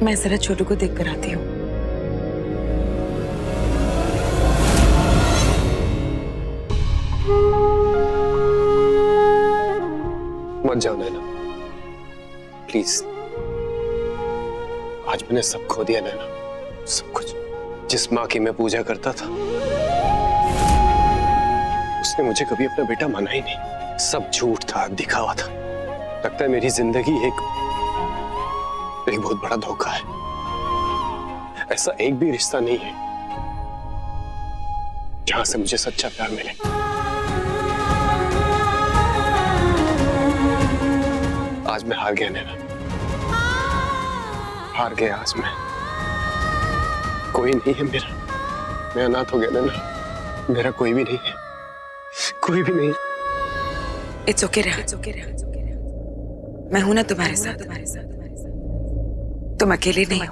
मैं जरा छोटू को देख कर आती हूँ। मत जाओ नैना, प्लीज। आज मैंने सब खो दिया नैना, सब कुछ। जिस माँ की मैं पूजा करता था उसने मुझे कभी अपना बेटा माना ही नहीं। सब झूठ था, दिखावा था। लगता है मेरी जिंदगी एक बहुत बड़ा धोखा है। ऐसा एक भी रिश्ता नहीं है जहां से मुझे सच्चा प्यार मिले। आज मैं हार गया नैना, हार गया आज मैं। कोई नहीं है मेरा, मैं अनाथ हो गया नैना। मेरा कोई भी नहीं है, कोई भी नहीं। इट्स ओके रेहान, मैं हूं ना तुम्हारे साथ। तुम अकेले नहीं हो।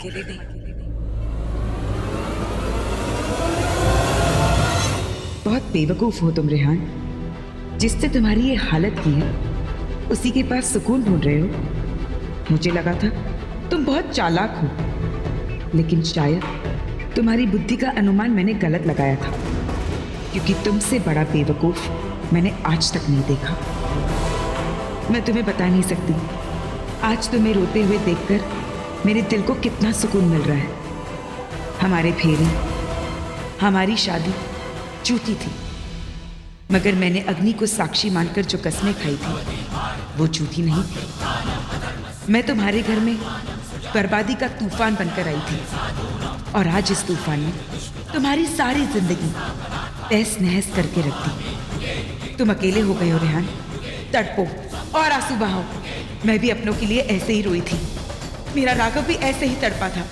बहुत बेवकूफ हो तुम रेहान। जिससे तुम्हारी ये हालत की है उसी के पास सुकून ढूंढ रहे हो। मुझे लगा था तुम बहुत चालाक हो, लेकिन शायद तुम्हारी बुद्धि का अनुमान मैंने गलत लगाया था, क्योंकि तुमसे बड़ा बेवकूफ मैंने आज तक नहीं देखा। मैं तुम्हें बता नहीं सकती आज तुम्हें रोते हुए देखकर मेरे दिल को कितना सुकून मिल रहा है। हमारे फेरे, हमारी शादी झूठी थी, मगर मैंने अग्नि को साक्षी मानकर जो कस्में खाई थी वो झूठी नहीं थी। मैं तुम्हारे घर में बर्बादी का तूफान बनकर आई थी, और आज इस तूफान ने तुम्हारी सारी जिंदगी तहस नहस करके रख दी। तुम अकेले हो गए हो रेहान। तड़पो और आंसू बहाओ। मैं भी अपनों के लिए ऐसे ही रोई थी। मेरा राघव भी ऐसे ही तड़पा था।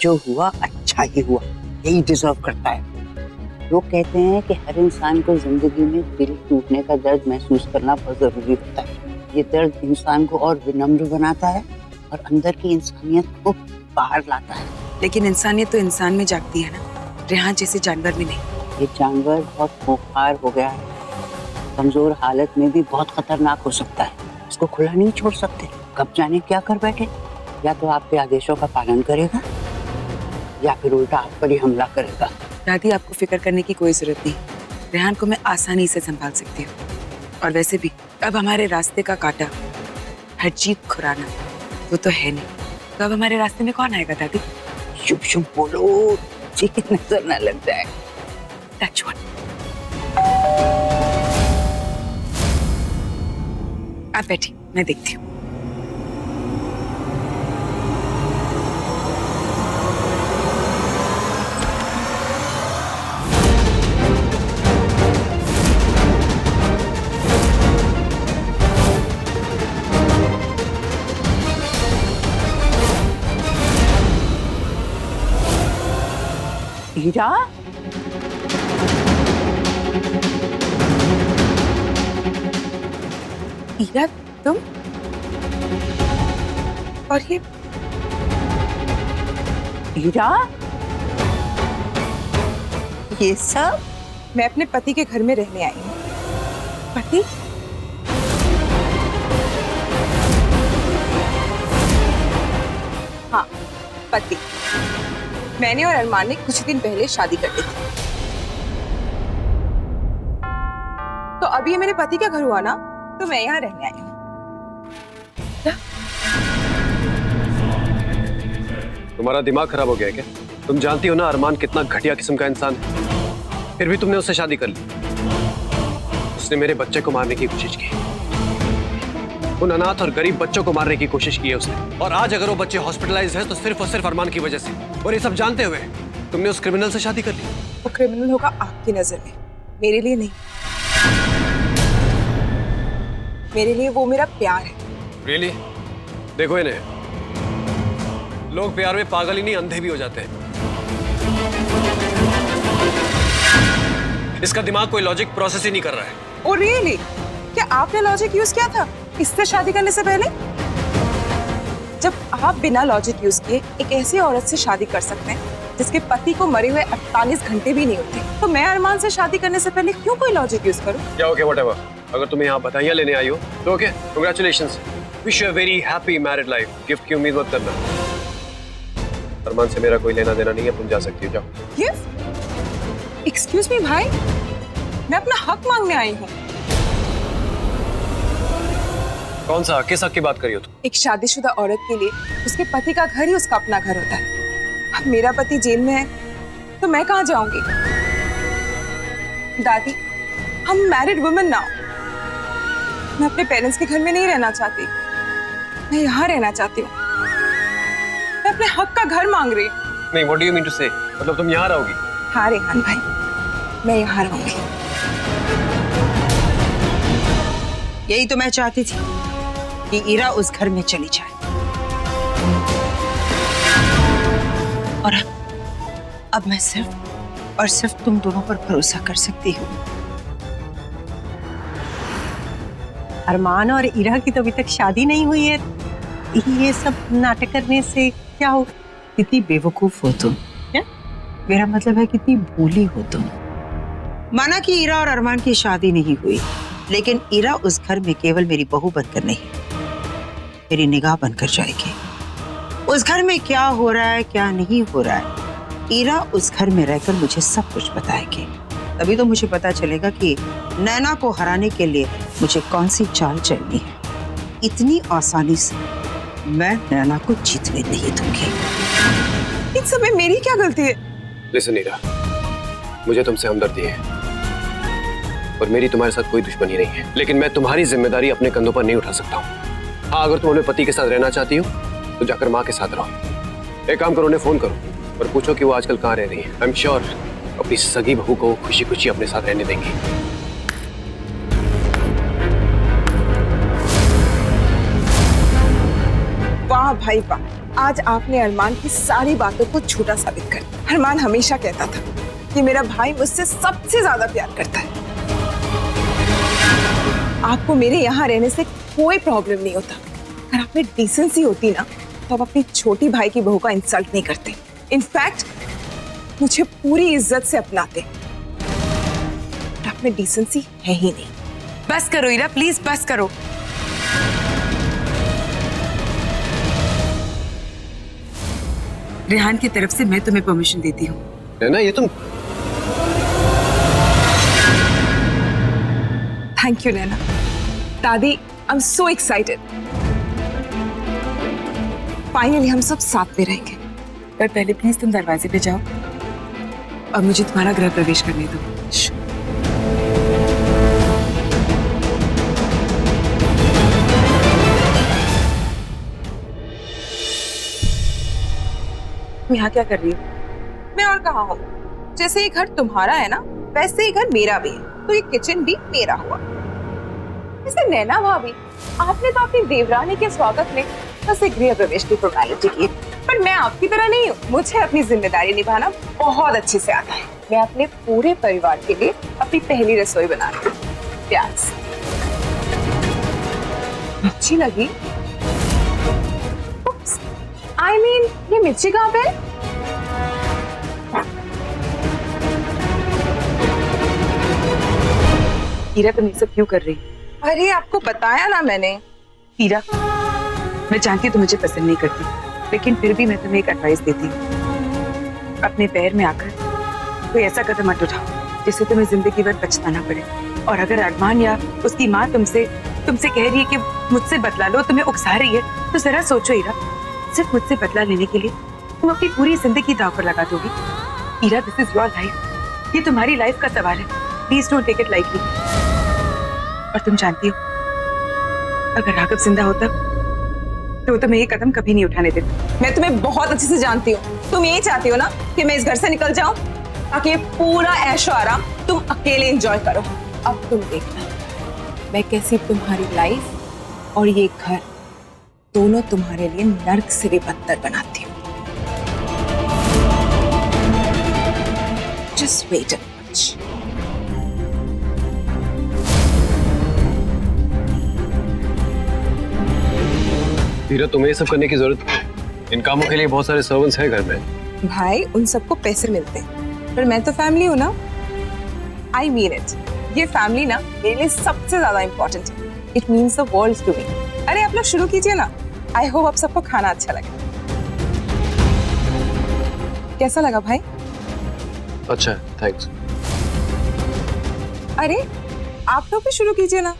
जो हुआ अच्छा ही हुआ, यही डिजर्व करता है। लोग कहते हैं कि हर इंसान को जिंदगी में दिल टूटने का दर्द महसूस करना बहुत जरूरी होता है। ये दर्द इंसान को और विनम्र बनाता है और अंदर की इंसानियत को बाहर लाता है। लेकिन इंसानियत तो इंसान में जागती है ना, रेहान जैसे जानवर में नहीं। ये जानवर बहुत खूंखार हो गया है, कमजोर हालत में भी बहुत खतरनाक हो सकता है। इसको खुला नहीं छोड़ सकते। कब जाने क्या कर बैठे। या तो आपके आदेशों का पालन करेगा या फिर उल्टा आप पर ही हमला करेगा। दादी, आपको फिक्र करने की कोई जरूरत नहीं। रेहान को मैं आसानी से संभाल सकती हूँ। और वैसे भी अब हमारे रास्ते का कांटा हरजीत खुराना वो तो है नहीं, तो अब हमारे रास्ते में कौन आएगा दादी? शुभ शुभ बोलो, ठीक नजर न लग जाए। Touch wood. आप बैठी, मैं देखती हूँ। हीरा, हीरा, तुम? और ये हीरा, ये सब? मैं अपने पति के घर में रहने आई हूँ। पति? हाँ, पति। मैंने और अरमान ने कुछ दिन पहले शादी कर ली थी। तो अभी ये मेरे पति का घर हुआ ना, तो मैं यहाँ रहने आई हूँ। तुम्हारा दिमाग खराब हो गया है क्या? तुम जानती हो ना अरमान कितना घटिया किस्म का इंसान है, फिर भी तुमने उससे शादी कर ली। उसने मेरे बच्चे को मारने की कोशिश की, उन अनाथ और गरीब बच्चों को मारने की कोशिश की है उसने। और आज अगर वो बच्चे हॉस्पिटलाइज्ड हैं तो सिर्फ और सिर्फ अरमान की वजह से। और ये सब जानते हुए तुमने उस क्रिमिनल से शादी कर ली। वो क्रिमिनल होगा आपकी नजर में, मेरे लिए नहीं। मेरे लिए वो मेरा प्यार है। रियली? देखो इन्हें, लोग प्यार में पागल ही नहीं अंधे भी हो जाते हैं। इसका दिमाग कोई लॉजिक प्रोसेस ही नहीं कर रहा है। Oh really? क्या आपने लॉजिक यूज किया था? इससे शादी करने से पहले? जब आप बिना लॉजिक यूज किए एक ऐसी औरत से शादी कर सकते हैं जिसके पति को मरे हुए 48 घंटे भी नहीं होते, तो मैं अरमान से शादी करने से पहले क्यों कोई लॉजिक यूज करूं? या ओके व्हाटएवर, अगर तुम्हें यहाँ बधाइयाँ लेने आई हो तो okay, congratulations, wish you a very happy married life. Gift की उम्मीद मत करना। अरमान से मेरा कोई लेना देना नहीं है, तुम जा सकती हो, जाओ। गिफ्ट? एक्सक्यूज मी भाई, मैं अपना हक मांगने आई हूँ। कौन सा किस हक की बात करी हो तुम? एक शादीशुदा औरत के लिए उसके पति का घर ही उसका अपना घर होता है। अब मेरा पति जेल में है तो मैं कहाँ जाऊंगी? दादी, हम मैरिड वुमेन ना, मैं अपने पेरेंट्स के घर में नहीं रहना चाहती, मैं यहाँ रहना चाहती हूँ। मैं अपने हक का घर मांग रही हूँ। नहीं, what do you mean to say? मतलब तुम यहाँ रहोगी? हाँ रेहान भाई, मैं यहाँ रहूंगी। यही तो मैं चाहती थी कि इरा उस घर में चली जाए। और अब मैं सिर्फ और सिर्फ तुम दोनों पर भरोसा कर सकती हूँ। अरमान और इरा की तो अभी तक शादी नहीं हुई है, ये सब नाटक करने से क्या हो? कितनी बेवकूफ हो तुम। मेरा मतलब है कितनी भोली हो तुम। माना कि इरा और अरमान की शादी नहीं हुई, लेकिन इरा उस घर में केवल मेरी बहू बनकर नहीं, मेरी निगाह बनकर जाएगी। उस घर में क्या हो रहा है क्या नहीं हो रहा है, इरा उस घर में रहकर मुझे सब कुछ बताएगी। तभी तो मुझे पता चलेगा कि नैना को हराने के लिए मुझे कौन सी चाल चलनी है। इतनी आसानी से मैं नैना को जीतने नहीं दूंगी। इन सब में मेरी क्या गलती है? लिसन इरा, मुझे तुमसे हमदर्दी है और मेरी तुम्हारे साथ कोई दुश्मनी नहीं है, लेकिन मैं तुम्हारी जिम्मेदारी अपने कंधों पर नहीं उठा सकता हूँ। हाँ, अगर तुम अपने पति के साथ रहना चाहती हो तो जाकर माँ के साथ रहो। एक काम करो, उन्हें फोन करो और पूछो कि वो आजकल कहाँ रह रही है। आई एम श्योर अपनी सगी बहू को खुशी खुशी अपने साथ रहने देंगी। वाह भाई वाह, आज आपने अरमान की सारी बातों को झूठा साबित कर दिया। अरमान हमेशा कहता था कि मेरा भाई मुझसे सबसे ज्यादा प्यार करता है। आपको मेरे यहाँ रहने से कोई प्रॉब्लम नहीं होता। अगर आप में डिसेंसी होती ना तो आप अपनी छोटी भाई की बहू का इंसल्ट नहीं करते। इनफैक्ट मुझे पूरी इज्जत से अपनाते। आप में डिसेंसी है ही नहीं। बस करो इरा, प्लीज बस करो। रेहान की तरफ से मैं तुम्हें परमिशन देती हूँ। है ना, ये तुम। थैंक यू नैना। दादी, I am so excited. Finally हम सब साथ में रहेंगे। पर पहले प्लीज तुम दरवाजे पे जाओ और मुझे तुम्हारा गृह प्रवेश करने दो। तुम यहाँ क्या कर रही हो? मैं और कहाँ हूँ? जैसे ये घर तुम्हारा है ना, वैसे ये घर मेरा भी है, तो ये किचन भी मेरा हुआ। जैसे नैना भाभी, आपने तो अपनी देवरानी के स्वागत में बस एक गृह प्रवेश की फॉर्मेलिटी की, पर मैं आपकी तरह नहीं हूँ। मुझे अपनी जिम्मेदारी निभाना बहुत अच्छे से आता है। मैं अपने पूरे परिवार के लिए अपनी पहली रसोई बना रही हूँ, प्यार से। अच्छी लगी? I mean, ये मिर्ची कहाँ पे है? हीरा, तुम ये सब क्यों कर रही हो? अरे आपको बताया ना मैंने। हीरा, मैं जानती हूँ तुम मुझे पसंद नहीं करती, लेकिन फिर भी मैं तुम्हें एक एडवाइस देती हूँ। अपने पैर में आकर कोई ऐसा कदम मत उठाओ जिससे तुम्हें जिंदगी भर पछताना पड़े। और अगर अरमान या उसकी माँ तुमसे कह रही है कि मुझसे बदला लो, तुम्हें उकसा रही है, तो जरा सोचो हीरा, सिर्फ मुझसे बदला लेने के लिए तुम अपनी पूरी जिंदगी दांव पर लगा दोगी। Heera, this is your life, ये तुम्हारी लाइफ का सवाल है। Please don't take it lightly. और तुम जानती हो, अगर राघव जिंदा होता तो तुम्हें ये कदम कभी नहीं उठाने देता। मैं तुम्हें बहुत अच्छे से जानती हूँ। तुम यही चाहती हो ना कि मैं इस घर से निकल जाऊं ताकि ये पूरा ऐशो आराम तुम अकेले एंजॉय करो। अब तुम देखना मैं कैसी तुम्हारी लाइफ और ये घर दोनों तुम्हारे लिए नर्क से भी बदतर बनाती हूँ। Just wait a minute. हीरा, तुम्हें ये सब करने की जरूरत नहीं है। इन कामों के लिए बहुत सारे सर्वेंट्स हैं घर में। भाई उन सबको पैसे मिलते हैं, पर मैं तो फैमिली हूँ ना। आई मीन इट, ये फैमिली ना मेरे लिए सबसे ज्यादा इम्पोर्टेंट है। It means the world to me. अरे आप लोग शुरू कीजिए ना। आई होप आप सबको खाना अच्छा लगे। कैसा लगा भाई? अच्छा, थैंक्स। अरे आप लोग भी शुरू कीजिए ना।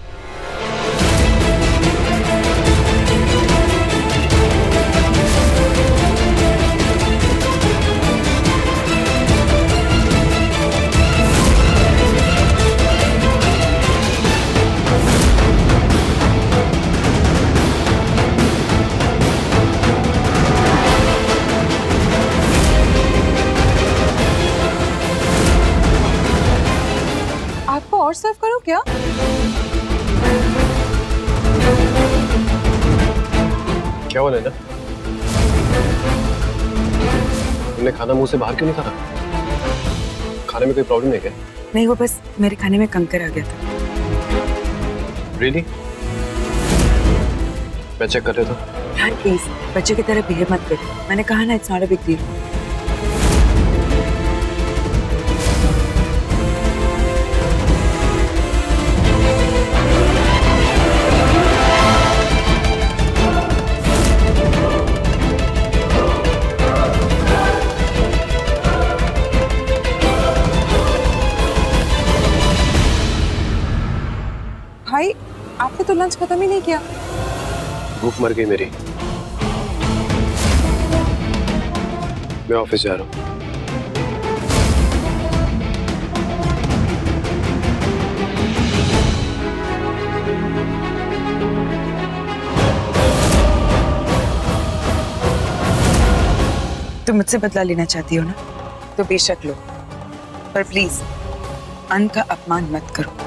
आपको और सर्व करूं क्या? क्या हुआ नैना? तुमने खाना मुंह से बाहर क्यों नहीं खाना? खाने में कोई प्रॉब्लम है क्या? नहीं, वो बस मेरे खाने में कंकर आ गया था। रियली? मैं चेक कर रहा था। यार प्लीज बच्चे की तरह बिहेव मत कर। मैंने कहा ना, it's not a big deal. भाई आपने तो लंच खत्म ही नहीं किया। भूख मर गई मेरी। मैं ऑफिस जा रहा हूँ। तुम मुझसे बदला लेना चाहती हो ना, तो बेशक लो, पर प्लीज अन्न का अपमान मत करो।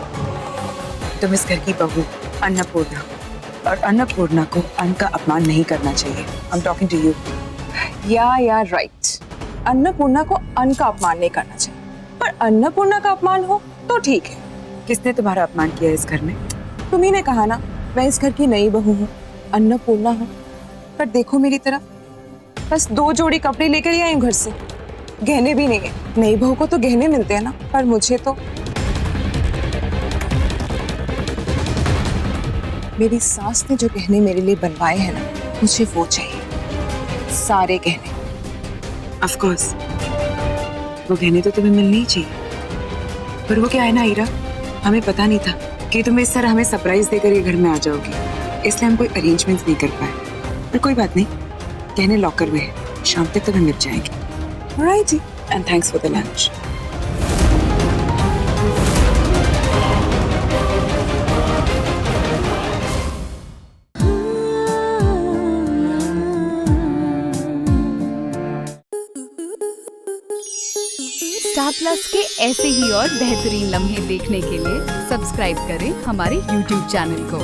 तुम इस घर की बहू अन्नपूर्णा, और अन्नपूर्णा को अन्न का अपमान नहीं करना चाहिए। I am talking to you. Yeah right. Annapurna को अन्न का अपमान नहीं करना चाहिए, पर अन्नपूर्णा का अपमान हो तो ठीक है। किसने तुम्हारा अपमान किया इस घर में? तुम्ही ने कहा ना, मैं इस घर की नई बहू हूँ, अन्नपूर्णा हूँ। पर देखो मेरी तरफ, बस 2 जोड़ी कपड़े लेकर ही आई हूँ घर से, गहने भी नहीं है। नई बहू को तो गहने मिलते हैं ना, पर मुझे तो मेरी सास ने जो गहने मेरे लिए बनवाए हैं ना, मुझे वो चाहिए, सारे गहने। ऑफ कोर्स वो गहने तो तुम्हें मिलने ही चाहिए, पर वो क्या है ना हीरा, हमें पता नहीं था कि तुम इस तरह हमें सरप्राइज देकर ये घर में आ जाओगी, इसलिए हम कोई अरेंजमेंट्स नहीं कर पाए। पर कोई बात नहीं, गहने लॉकर में है, शाम तक तुम्हें मिल जाएंगे। राइट जी। And thanks for the lunch. Star Plus के ऐसे ही और बेहतरीन लम्हे देखने के लिए सब्सक्राइब करें हमारे YouTube चैनल को।